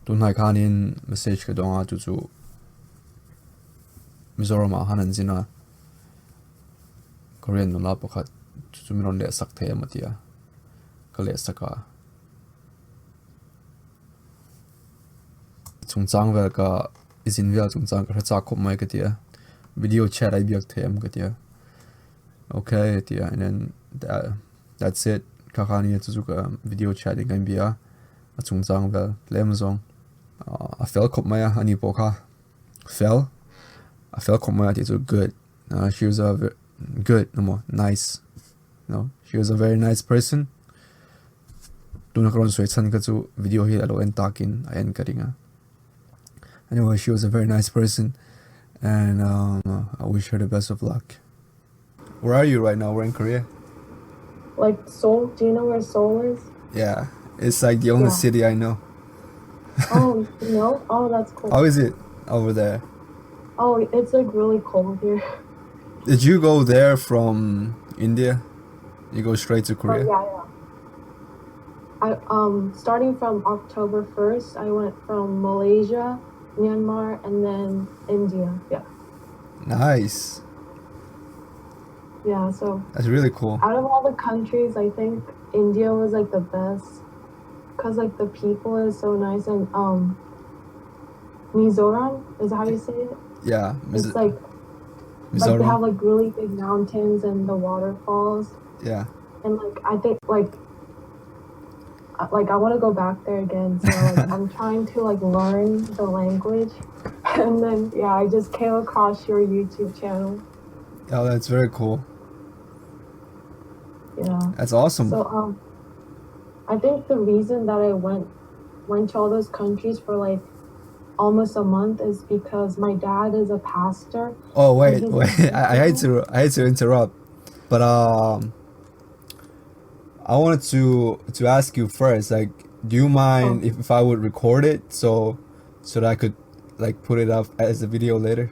tunai khanin message ka donga chu Mizorama hanan zina Korean no la pakhat chu miron le sak the matia kale saka chungchang vel ka izin vel chungchang ka cha khop mai ka tia video chat ai biak them ka tia okay tia and then that's it ka khani chu ka video chatting kan bia chungchang vel lemzong I felt khop mai ani pokha fell I felt khop mai ti good she was a good no more nice no she was a very nice person tuna karon soi chan ka chu video hi alo en takin I en karinga anyway she was a very nice person and I wish her the best of luck. Where are you right now? We're in Korea. Like Seoul? Do you know where Seoul is? Yeah, it's like the only city I know. Oh, no? Oh, that's cool. How is it over there? Oh, it's like really cold here. Did you go there from India? You go straight to Korea? Oh, yeah. Starting from October 1st, I went from Malaysia, Myanmar, and then India. Yeah. Nice. Yeah, so that's really cool. Out of all the countries, I think India was like the best because like the people is so nice and Mizoram is how you say it? Yeah. It's like they have like really big mountains and the waterfalls. Yeah. And like I think like I want to go back there again, so like, I'm trying to like learn the language, and then I just came across your YouTube channel. Oh, that's very cool. Yeah, that's awesome. So I think the reason that I went to all those countries for like almost a month is because my dad is a pastor. Oh wait, I hate to interrupt, but I wanted to ask you first, like, do you mind if I would record it so that I could like put it up as a video later?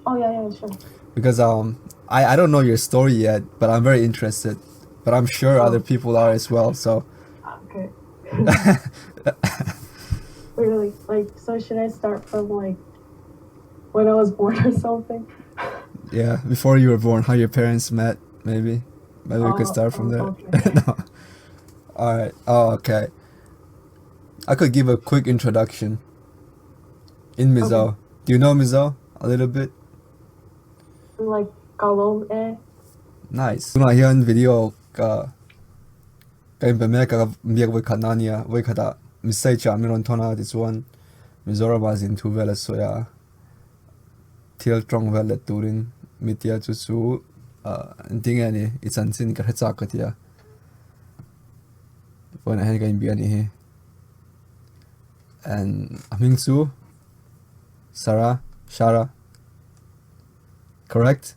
Oh yeah, sure. Because I don't know your story yet, but I'm very interested. But I'm sure other people are as well. So. Okay. Really? Like, so should I start from like when I was born or something? Yeah, before you were born, how your parents met, maybe. Maybe we could start from there. Okay. No. All right. Oh, okay. I could give a quick introduction. In Mizo. Okay. Do you know Mizo a little bit? Like Galom eh? Nice. Kuna hiyan video ka kain peme ka biak we kanania we kada misai cha miron thona this one Mizorama in two vela soya til trong vela turin mitia chu su thing ani it's an sin ka cha ka tia when I had bi ani he and aming su Shara correct?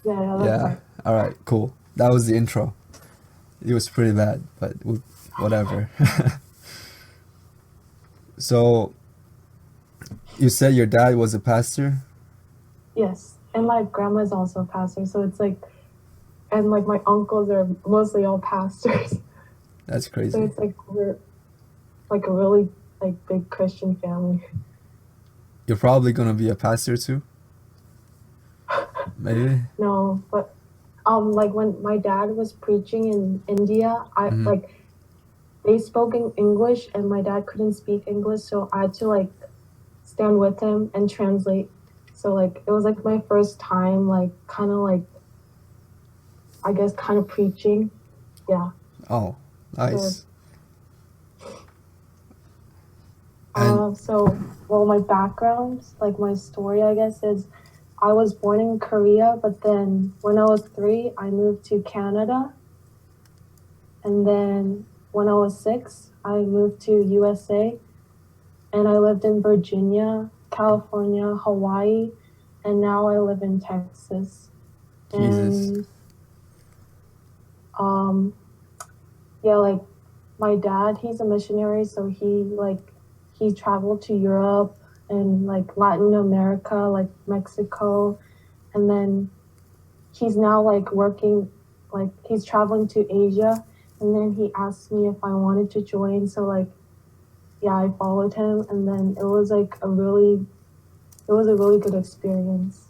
Yeah, that's right. All right, cool. That was the intro. It was pretty bad, but whatever. So, you said your dad was a pastor? Yes, and my grandma's also a pastor, so it's like, and like my uncles are mostly all pastors. That's crazy. So it's like we're like a really like big Christian family. You're probably gonna be a pastor too? Maybe? No, but like when my dad was preaching in India, like they spoke in English and my dad couldn't speak English, so I had to like stand with him and translate. So like it was like my first time like kind of like I guess kind of preaching. Yeah. Oh, nice. So well, my background, like my story, I guess, is I was born in Korea, but then when I was 3, I moved to Canada. And then when I was 6, I moved to USA. And I lived in Virginia, California, Hawaii, and now I live in Texas. Jesus. And yeah, like my dad, he's a missionary, so he traveled to Europe and like Latin America, like Mexico, and then he's now like working, like he's traveling to Asia, and then he asked me if I wanted to join. So like yeah, I followed him, and then it was like it was a really good experience.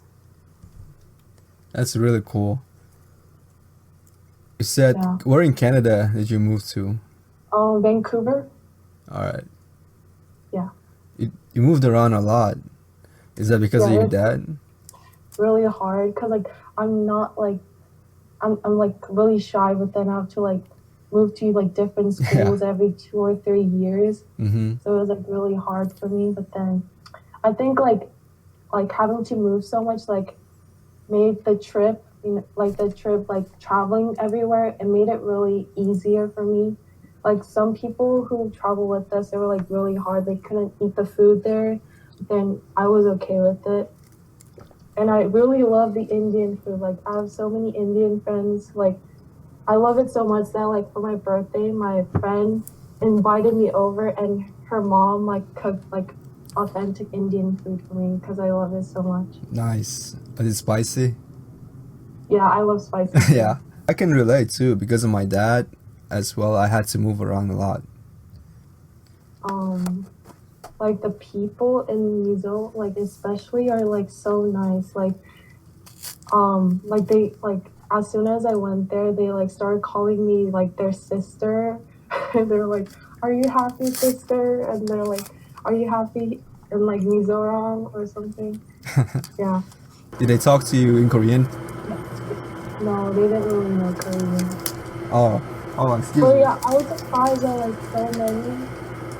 That's really cool. You said Yeah. where in Canada did you move to? Vancouver. All right. Yeah. You moved around a lot. Is that because of Yeah, your it's dad? really hard because like I'm not like I'm like really shy, but then I have to like move to like different Yeah. schools every 2 or 3 years. Mm-hmm. So it was like really hard for me. But then I think like having to move so much like made the trip, like the trip, like traveling everywhere, it made it really easier for me. Like some people who travel with us, they were like really hard. They couldn't eat the food there. But then I was okay with it. And I really love the Indian food. Like I have so many Indian friends. Like I love it so much that like for my birthday, my friend invited me over and her mom like cooked like authentic Indian food for me because I love it so much. Nice. But it's spicy? Yeah, I love spicy food. Yeah. I can relate too because of my dad as well. I had to move around a lot. Um, like the people in Mizo, like especially are like so nice. Like they like as soon as I went there, they like started calling me like their sister. And they're like, "Are you happy, sister?" And they're like, "Are you happy in like Mizoram or something?" Yeah. Did they talk to you in Korean? No, they didn't really know Korean. Oh. Oh, excuse But me. yeah, I was surprised that like so many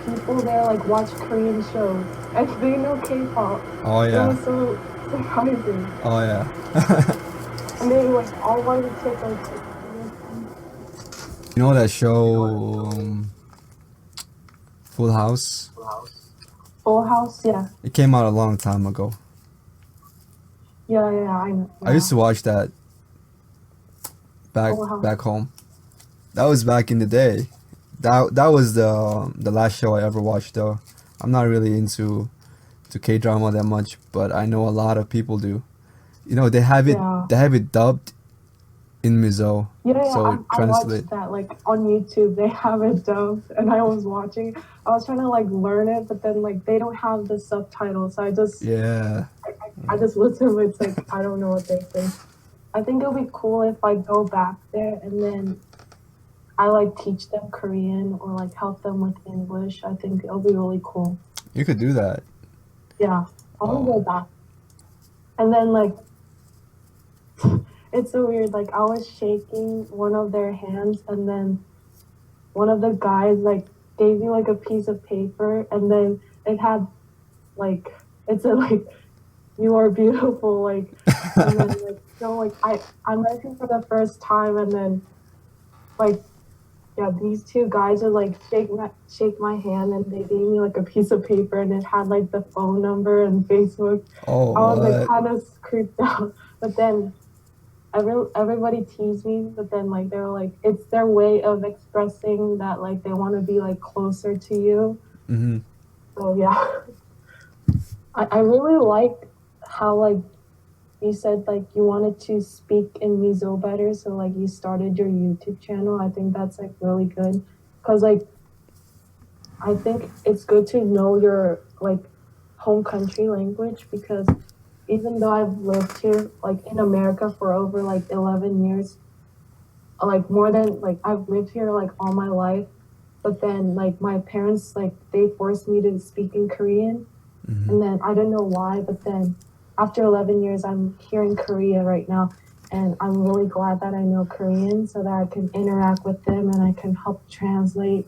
people there like watch Korean shows and they know K-pop. Oh It yeah. was so surprising. Oh yeah. And they like all wanted to take like You know that show Full House? Full House. Yeah, It came out a long time ago. yeah, I know. I used Yeah, to watch that Full House. back home. That was back in the day. That was the last show I ever watched though. I'm not really into to K drama that much, but I know a lot of people do. You know, Yeah, they have it dubbed in Mizo, yeah. so I translate. watched that like on YouTube. They have it dubbed, and I was watching. I was trying to like learn it, but then like they don't have the subtitles, so Yeah. I just listen. It's like I don't know what they say. I think it'll be cool if I go back there and then I like teach them Korean or like help them with English. I think it'll be really cool. You could do that. Yeah, I want to Oh. go back. And then like it's so weird. Like I was shaking one of their hands, and then one of the guys like gave me like a piece of paper, and then it had like it said like you are beautiful, like, and then like so like I met him for the first time, and then like yeah, these two guys would like shake my hand, and they gave me like a piece of paper, and it had like the phone number and Facebook. Oh, I was like what? kind of creeped out, but then everybody teased me. But then like they were like, it's their way of expressing that like they want to be like closer to you. Mm-hmm. So yeah, I really like how like you said like you wanted to speak in Mizo better, so like you started your YouTube channel. I think that's like really good because like I think it's good to know your like home country language because even though I've lived here like in America for over like 11 years, like more than like I've lived here like all my life, but then like my parents like they forced me to speak in Korean, Mm-hmm. and then I don't know why, but then after 11 years I'm here in Korea right now, and I'm really glad that I know Korean so that I can interact with them and I can help translate.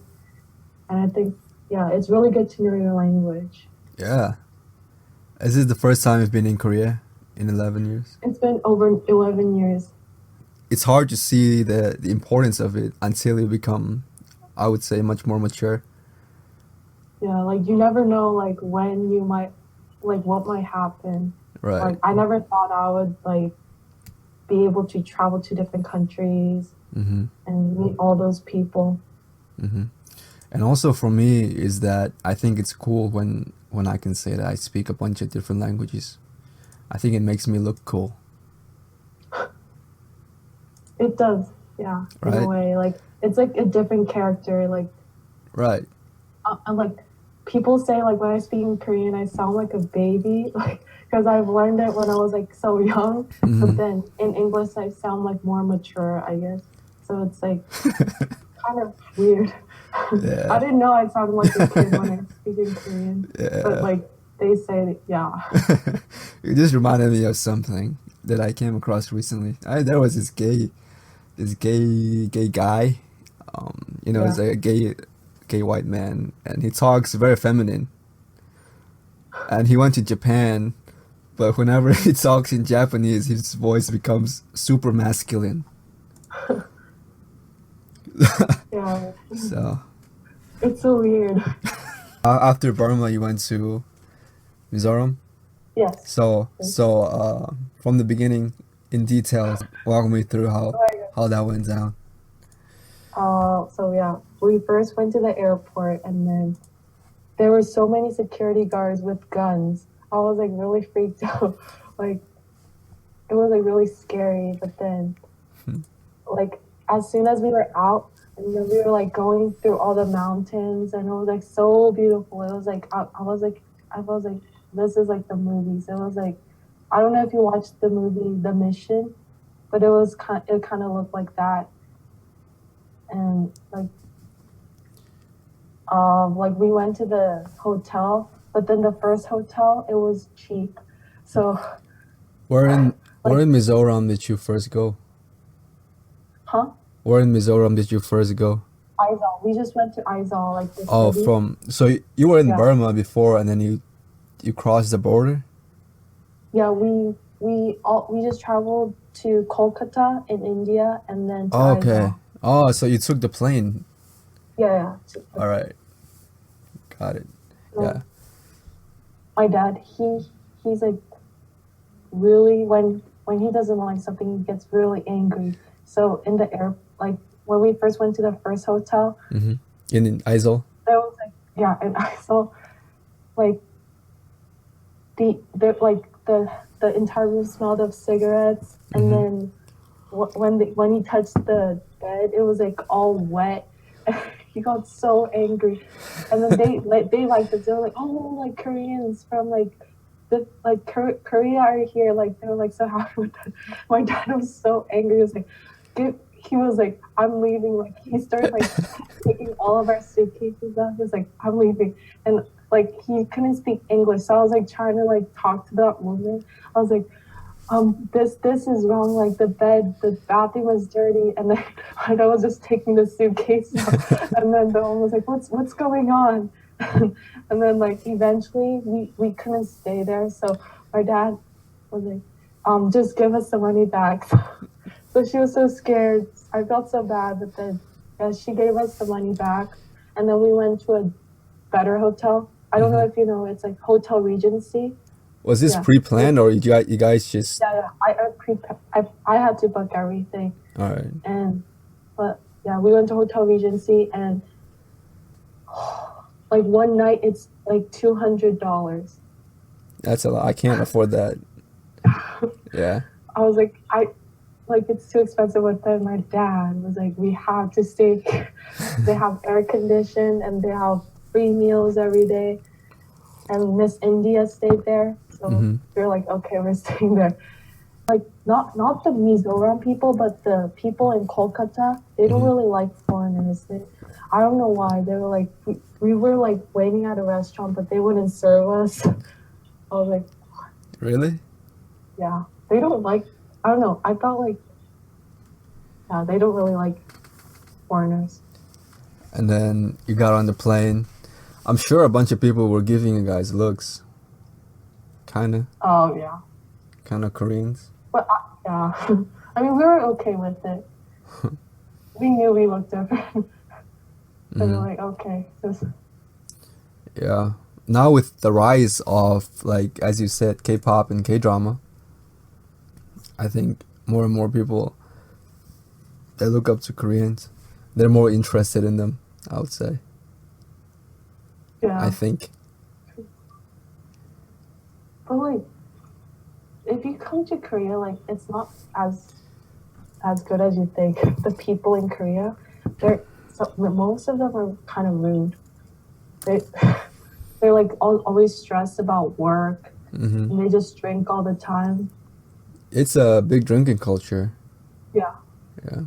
And I think yeah, it's really good to know your language. Yeah. Is this the first time you've been in Korea in 11 years? It's been over 11 years. It's hard to see the importance of it until you become, I would say, much more mature. Yeah, like you never know like when you might like what might happen. Right. Like I never thought I would like be able to travel to different countries Mm-hmm. and meet all those people. Mm-hmm. And also for me is that I think it's cool when I can say that I speak a bunch of different languages. I think it makes me look cool, It does, yeah, in a right? way. Like it's like a different character. Like Right. I'm like people say like when I speak in Korean, I sound like a baby, like because I've learned it when I was like so young. But then in English, I sound like more mature, I guess. So it's like kind of weird. I didn't know I sounded like a kid when I speak in Korean, but like they say, yeah. You just reminded me of something that I came across recently. There was this gay guy. He's like a gay white man, and he talks very feminine. And he went to Japan, but whenever he talks in Japanese, his voice becomes super masculine. Yeah. So It's so weird. after Burma, you went to Mizoram. Yes. So from the beginning, in detail, walk me through how that went down. So yeah, we first went to the airport, and then there were so many security guards with guns. I was like really freaked out. Like it was like really scary. But then, like as soon as we were out, and then we were like going through all the mountains, and it was like so beautiful. It was like I was like this is like the movies. It was like I don't know if you watched the movie The Mission, but it kind of looked like that. And like we went to the hotel, but then the first hotel it was cheap. So Where in Mizoram did you first go? huh? Where in Mizoram did you first go? Aizawl. We just went to Aizawl, like the Oh, city. so you were in Yeah. Burma before, and then you crossed the border? Yeah, we just traveled to Kolkata in India and then to Oh, okay. Aizawl. Oh, so you took the plane. Yeah. All right. Got it. So Yeah. my dad, he's like really when he doesn't like something, he gets really angry. So in the air, like when we first went to the first hotel, Mm-hmm. In Aizawl? there was like yeah, and I saw like the entire room smelled of cigarettes, and then when he touched the bed, it was like all wet. He got so angry, and then they liked it. They were like, oh, like Koreans from Korea are here. Like they were like so happy with that. My dad was so angry. He was like, he was like, I'm leaving. Like he started like taking all of our suitcases out. He was like, I'm leaving, and like he couldn't speak English, so I was like trying to like talk to that woman. I was like, this is wrong. Like the bathroom was dirty, and then I was just taking the suitcase out, and then the woman was like, what's going on? And then like eventually we couldn't stay there, so my dad was like, just give us the money back. So she was so scared. I felt so bad, but then yeah, she gave us the money back, and then we went to a better hotel. I don't know if you know, it's like Hotel Regency. Was this Yeah. pre-planned, or you guys just? Yeah. I had to book everything, All right. but yeah, we went to Hotel Regency, and like one night it's like $200. That's a lot. I can't afford that. Yeah. I was like, it's too expensive. But then my dad was like, we have to stay here. They have air conditioned, and they have free meals every day. And Miss India stayed there, so we were like, okay, we're staying there. Like not the Mizoram people, but the people in Kolkata, they don't really like foreigners. I don't know why. They were like, we were like waiting at a restaurant, but they wouldn't serve us. I was like, Really? yeah, they don't like. I don't know. I felt like, yeah, they don't really like foreigners. And then you got on the plane. I'm sure a bunch of people were giving you guys looks. Kinda. Oh yeah. Kind of Koreans. But yeah, I mean, we were okay with it. We knew we looked different. So we're like, okay. Yeah. Now with the rise of, like, as you said, K-pop and K-drama, I think more and more people, they look up to Koreans. They're more interested in them, I would say. Yeah. I think. But like, if you come to Korea, like it's not as good as you think. The people in Korea, most of them are kind of rude. they're like always stressed about work, Mm-hmm. and they just drink all the time. It's a big drinking culture. Yeah. Yeah.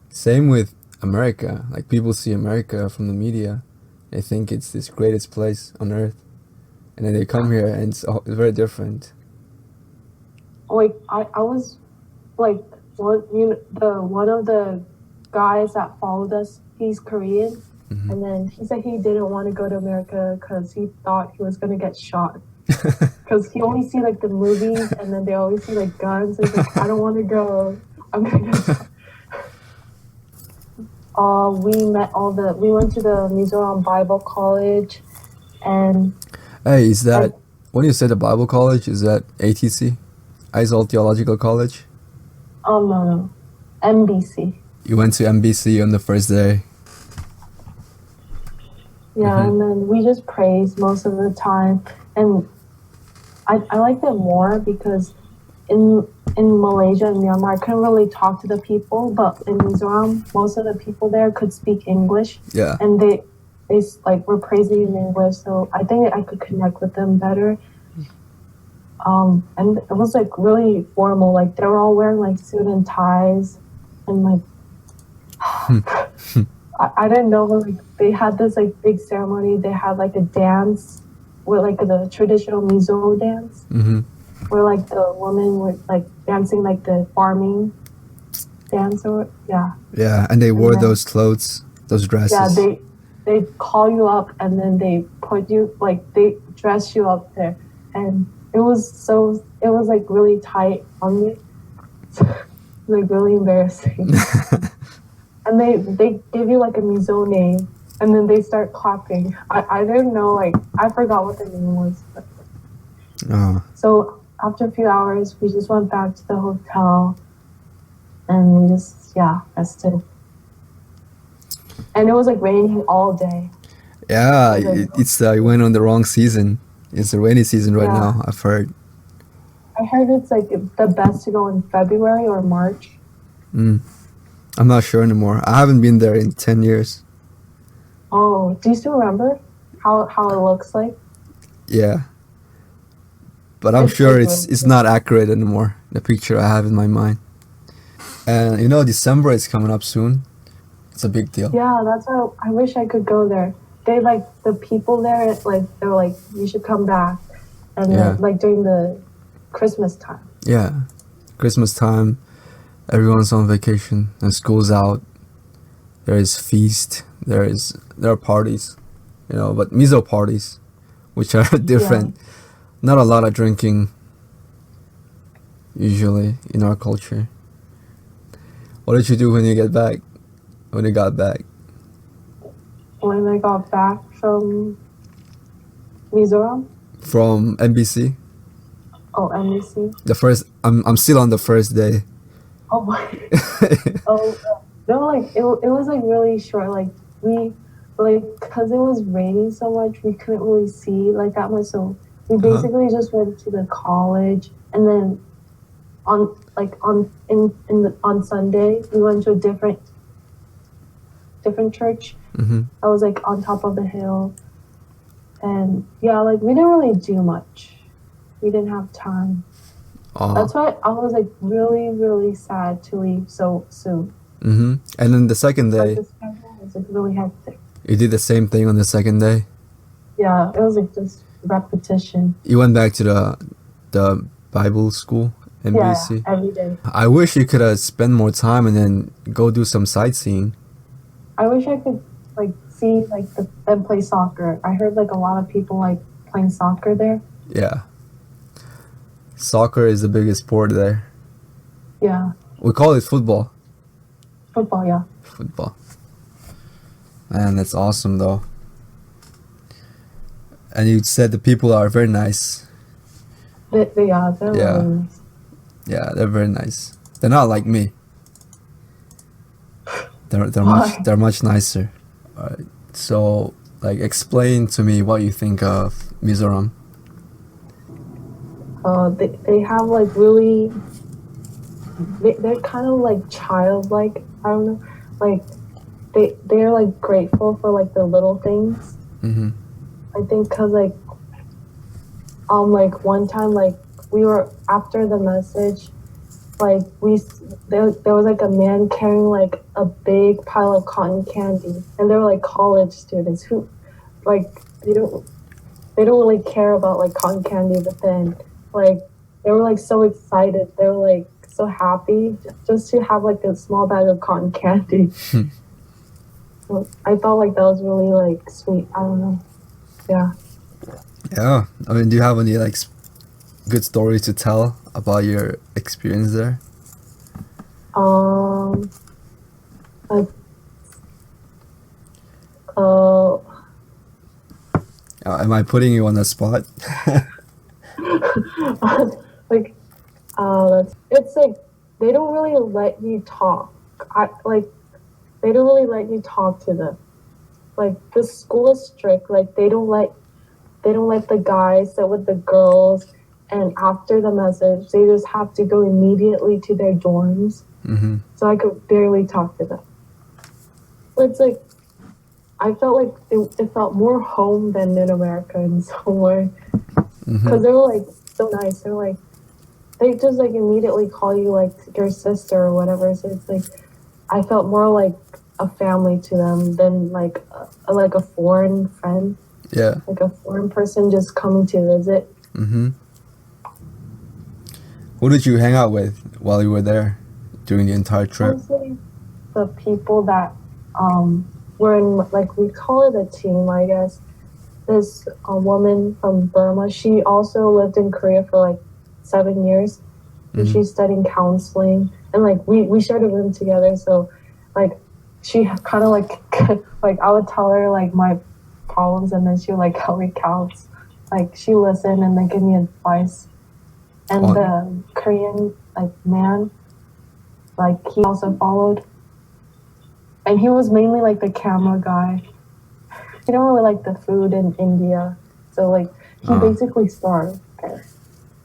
Same with America. Like people see America from the media, they think it's this greatest place on earth, and then they come here and it's very different. Like I was like one of the guys that followed us, he's Korean, Mm-hmm. and then he said he didn't want to go to America because he thought he was gonna get shot. Because he only see like the movies, and then they always see like guns. And he's like, I don't want to go. I'm gonna get shot. We went to the Mizorama Bible College, and Hey, is that when you say the Bible college? Is that ATC, Aizol Theological College? no, MBC. You went to MBC on the first day. Yeah, and then we just praised most of the time, and I liked it more because in Malaysia and Myanmar, I couldn't really talk to the people, but in Mizoram, most of the people there could speak English. Yeah. And they like were praising in English, so I think I could connect with them better. And it was like really formal. Like they were all wearing like suit and ties, and like I didn't know, like they had this like big ceremony. They had like a dance with like the traditional Mizo dance, Mm-hmm. where like the women were like dancing like the farming dance, or Yeah, and they wore then- those clothes, those dresses. yeah, they call you up and then they put you like they dress you up there, and it was like really tight on me, like really embarrassing. And they give you like a Mizo name, and then they start clapping. I didn't know, like I forgot what the name was. But. Oh. So after a few hours, we just went back to the hotel, and we just rested. And it was like raining all day. Yeah, Okay. it's you went on the wrong season. It's the rainy season right Yeah. now, I've heard. I heard it's like the best to go in February or March. I'm not sure anymore. I haven't been there in 10 years. Oh, do you still remember how it looks like? Yeah. But I'm It's sure like it's not accurate anymore, the picture I have in my mind. And you know, December is coming up soon. It's a big deal. Yeah, that's why I wish I could go there. They like the people there, like they're like, you should come back, and Yeah. then, like during the Christmas time. Yeah. Christmas time, everyone's on vacation and school's out. There is feast, there are parties, you know, but miso parties, which are different. Not a lot of drinking usually in our culture. What did you do when you got back? When I got back from Mizoram, From NBC? MBC. The first I'm still on the first day. Oh my. No, like it was like really short. Like we, like, cause it was raining so much, we couldn't really see like that much. So we basically just went to the college, and then on Sunday we went to a different church. Mm-hmm. I was like on top of the hill, and like we didn't really do much. We didn't have time. That's why I was like really, really sad to leave so soon. Mm-hmm. And then the second day, Like the schedule was like really hectic. you did the same thing on the second day. Yeah, it was like just repetition. You went back to the Bible school, NBC. Yeah, every day. I wish you could have spent more time and then go do some sightseeing. I wish I could like see like them play soccer. I heard like a lot of people like playing soccer there. Yeah. Soccer is the biggest sport there. Yeah, We call it football. football. Yeah, Football. Man, that's awesome though. And you said the people are very nice. they're Yeah. really nice. Yeah, they're very nice. They're not like me. They're Why? much nicer. Alright. So like explain to me what you think of Mizoram. They have like really. They're kind of like childlike. I don't know, like they're like grateful for like the little things. Mm-hmm. I think because like one time like we were after the message, like there was like a man carrying like a big pile of cotton candy, and they were like college students who like they don't really care about like cotton candy, but then like they were like so excited, they were like so happy just to have like a small bag of cotton candy. So I thought like that was really like sweet. I don't know. Yeah. Yeah. I mean, do you have any like good stories to tell about your experience there? Like uh Am I putting you on the spot? like it's like they don't really let you talk. They don't really let you talk to them. Like the school is strict. Like they don't let the guys sit with the girls, and after the message they just have to go immediately to their dorms. Mm-hmm. So I could barely talk to them. But it's like I felt like it felt more home than in America in some way, because they were like so nice. They're like they just like immediately call you like your sister or whatever. So it's like I felt more like a family to them than like a foreign friend. Yeah. Like a foreign person just coming to visit. Mm-hmm. Who did you hang out with while you were there during the entire trip? Mostly the people that were in, like, we call it a team, I guess. This woman from Burma, she also lived in Korea for like 7 years. And she's studying counseling, and like we shared a room together. So like she kind of like like I would tell her like my problems, and then she would like help me counsel. Like she listened and then give me advice. And the Korean like man, like he also followed, and he was mainly like the camera guy. He don't really like the food in India, so like he basically starved there.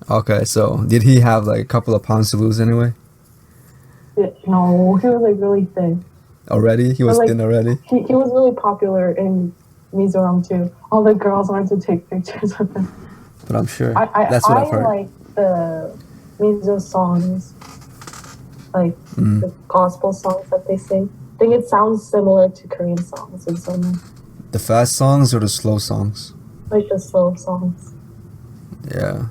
Okay, so did he have like a couple of pounds to lose anyway? No, he was like really thin. Already? He was like, thin already? He was really popular in Mizoram too. All the girls wanted to take pictures with him. But I'm sure. That's what I've heard. I like the Mizo songs, like the gospel songs that they sing. I think it sounds similar to Korean songs in some way. The fast songs or the slow songs? Like the slow songs. Yeah.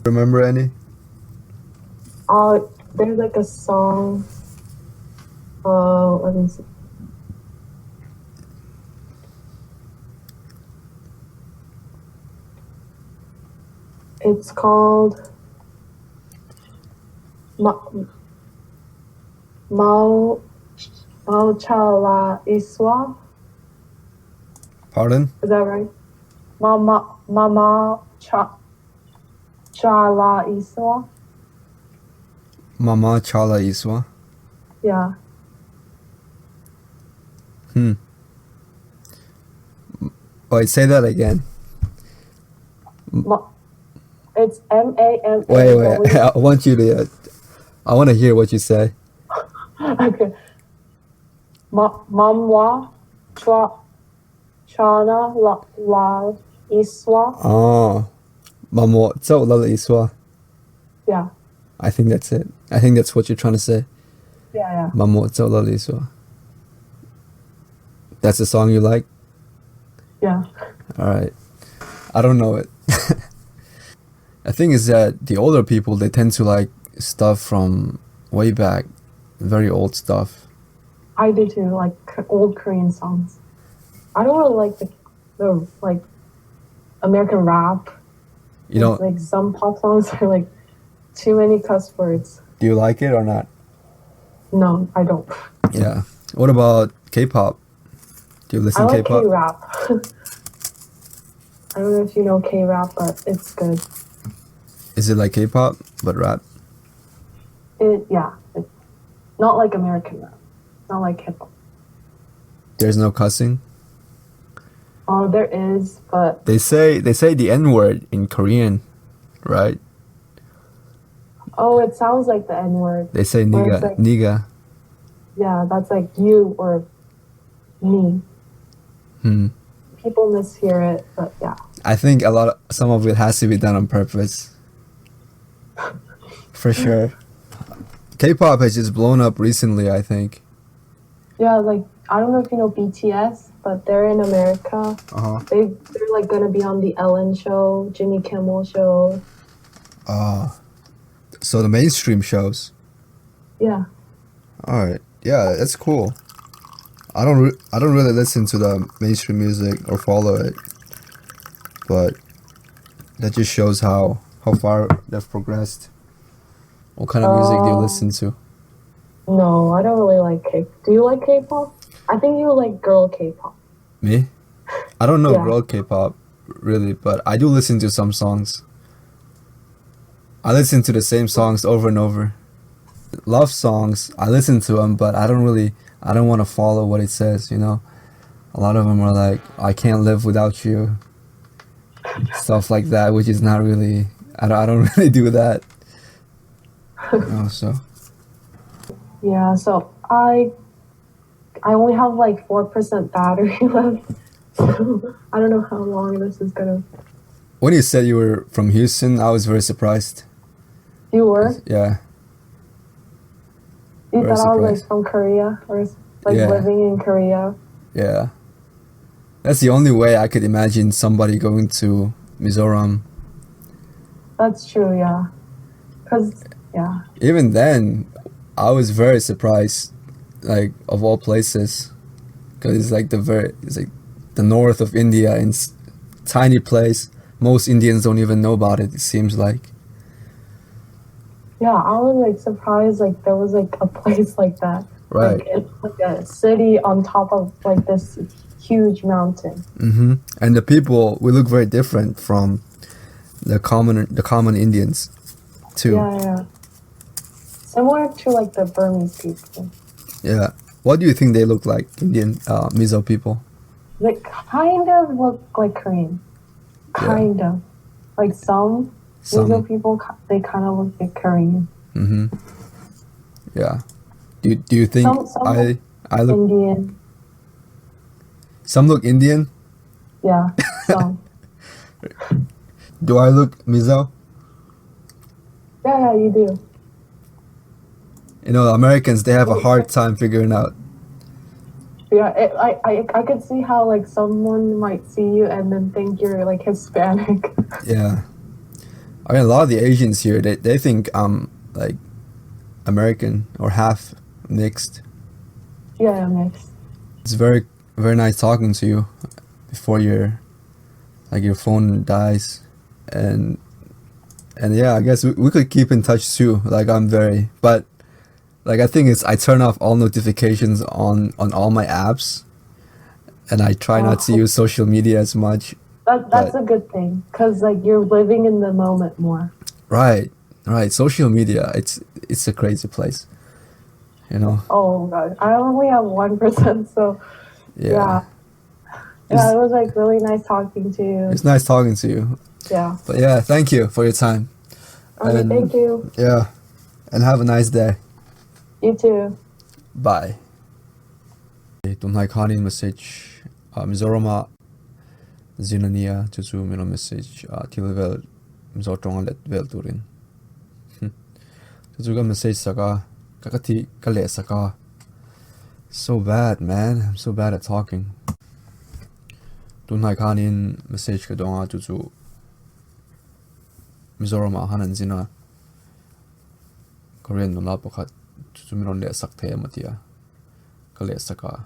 Remember any? There's like a song. Let me see. It's called Mao Chala Iswa. Pardon? Is that right? Mama Chala Iswa. Mama Chala Iswa? Yeah. Wait, say that again. It's MAMA. Wait. I want you to. I want to hear what you say. Okay. Mamwa Chana La Iswa. Oh. Mamo Chala Iswa. Yeah. I think that's it. I think that's what you're trying to say. Yeah. Mamo Chala Iswa. That's the song you like? Yeah. Alright. I don't know it. The thing is that the older people, they tend to like stuff from way back. Very old stuff. I do too, like old Korean songs. I don't really like the like American rap. You don't like some pop songs are like too many cuss words. Do you like it or not? No, I don't. Yeah. What about K-pop? Do you listen to K-pop? I like K-pop? K-rap. I don't know if you know K-rap, but it's good. Is it like K-pop but rap? It's not like American rap. Not like hip-hop. There's no cussing? Oh, there is, but They say the N-word in Korean, right? Oh, it sounds like the N-word. They say nigga, like, nigga. Yeah, that's like you or me. people mishear it, but yeah. I think some of it has to be done on purpose. For sure. K-pop has just blown up recently, I think. Yeah, like I don't know if you know BTS, but they're in America. Uh-huh. They're like gonna be on the Ellen show, Jimmy Kimmel show. So the mainstream shows. Yeah. All right. Yeah, that's cool. I don't really listen to the mainstream music or follow it, but that just shows how far they've progressed. What kind of music do you listen to? No, I don't really like K. Do you like K-pop? I think you like girl K-pop. Me? I don't know Yeah. girl K-pop really, but I do listen to some songs. I listen to the same songs over and over. Love songs, I listen to them, but I don't want to follow what it says, you know? A lot of them are like, I can't live without you. Stuff like that, which is not really, I don't really do that. You know, so. Yeah, so I only have like 4% battery left. So I don't know how long this is gonna. When you said you were from Houston, I was very surprised. You were? Yeah. You Very thought I was surprised. like from Korea or like Yeah. living in Korea. Yeah. That's the only way I could imagine somebody going to Mizoram. That's true, yeah. Cause yeah, Even then, I was very surprised, like of all places, because it's like the north of India and tiny place. Most Indians don't even know about it. It seems like. yeah, I was like surprised like there was like a place like that. Right. Like it's like a city on top of like this huge mountain. Mm-hmm. And the people, we look very different from the common Indians, too. Yeah. Similar to like the Burmese people. Yeah. What do you think they look like, Indian Mizo people? They kind of look like Korean. Kind of. Like some Mizo people, they kind of look like Korean. Mm-hmm. Yeah. Do you think Some I look Indian? Some look Indian? Yeah, some. Do I look Mizo? Yeah, you do. You know, Americans, they have a hard time figuring out. Yeah, I could see how like someone might see you and then think you're like Hispanic. Yeah. I mean, a lot of the Asians here, they think I'm like American or half mixed. Yeah, mixed. It's very, very nice talking to you before your phone dies. And yeah, I guess we could keep in touch too. Like but like I think I turn off all notifications on all my apps, and I try not to use social media as much. That's a good thing, cause like you're living in the moment more. Right. Social media, it's a crazy place, you know. Oh god, I only have 1%, so yeah. It was like really nice talking to you. It's nice talking to you. Yeah. But yeah, thank you for your time. Okay, thank you. Yeah, and have a nice day. You too. Bye. Tunai Khanin message Mizorama Zinania to mino message Tilvel Mizotong let vel turin. To message saka kakati kale saka. So bad, man. I'm so bad at talking. Tunai Khanin message ka donga to Mizorama hanan zina Korean no lapakat to minon le sakte matia kale saka.